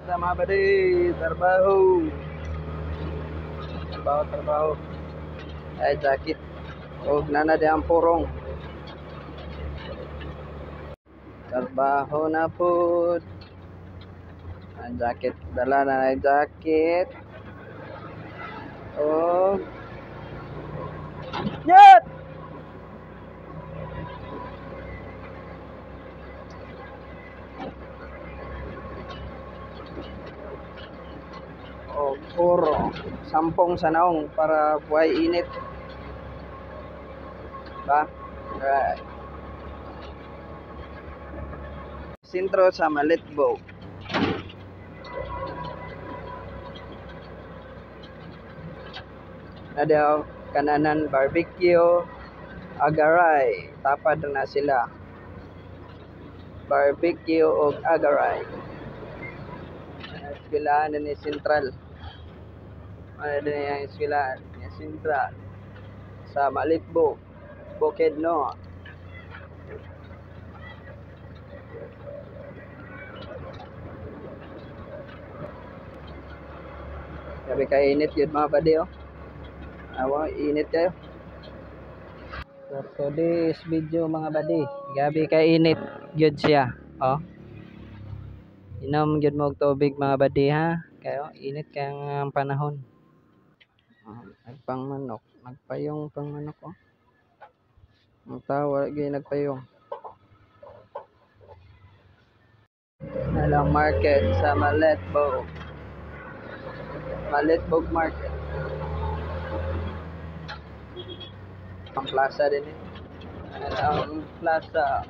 sa mga badi, trabaho. Trabaho. Ay, jacket. O, nana di ang purong. Trabaho na po. Ang jacket. Dala na ang jacket. Oh. Yat! O, puro. Sampung sanaong para buhay init. Ba? Right. Sintro sa Malitbo. Nadaw kananan barbecue, agaray, tapad na sila. Barbecue o agaray. Eskwelahan ni Central. Ano din yung eskwelahan ni Central sa Malitbo, Bukidnon. Sabi ka init yun mga padi, oh. Awa, init kayo. For today's video mga badi, gabi ka init gyud siya, oh. Inom gyud mo og tubig mga badi ha, kayo init kay ang panahon. Nagpang manok, nagpayong pang manok, oh. Ang tawa gyud nagpayong. Nalang market sa Malitbo. Malitbog Market. Ang plaza din eh. Ang plaza.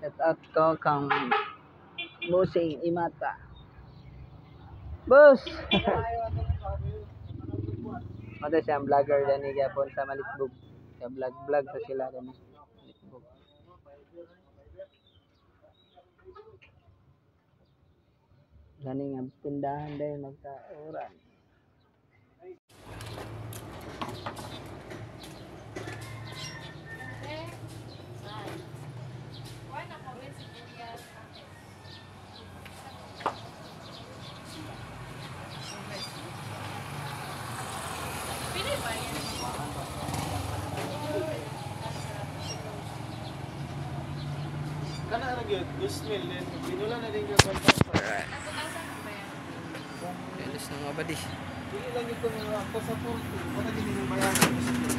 Set out ko kang Busing Imata. Boss! Mata siyang vlogger din ni Gapon sa Malitbog. Sa vlog sa sila din. Malitbog. Gani nga tindahan din magkauran. Kana ra gyud 2,000 din. Binula na din gyud kontak. Alright. Alis na nga ba di? Dili lang gyud ko mga ako sa porto. Kana din yung bayaran ko sa porto.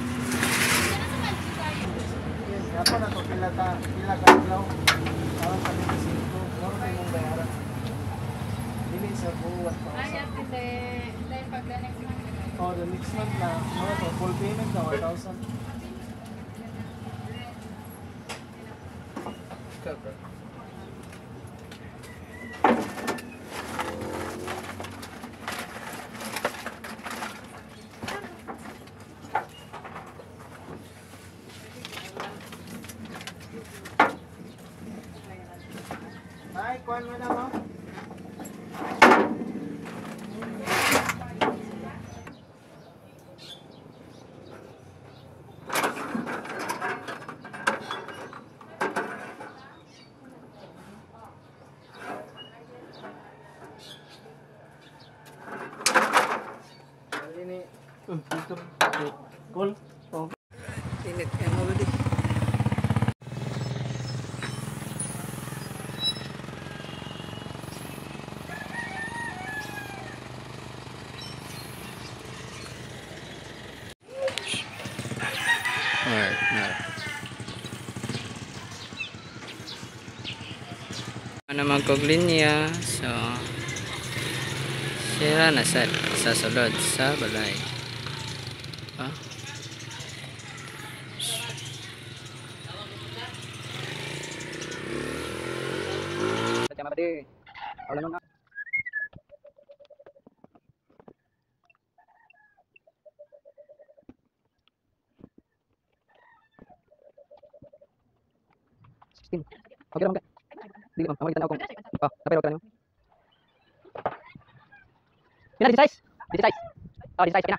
Yes, ako na to pila ka adlaw. Aron sa 25, moro na imong bayaran. Dili sa buwan pa. Ay, hindi pag next month. Oh, the next month na, moro to full payment na 1,000. Ay, kuan mo na mo. Ini dito. Cool. Oh. Init kaya nga ba di? Alright. Ano magkoglinya, so sira na sa sulod sa balay. Ah. Sa mabadi. Wala nang okay lang ka. Dili ko mawag tanaw kung. Oh, napay ka nimo. Pina di size. Oh, di size kina.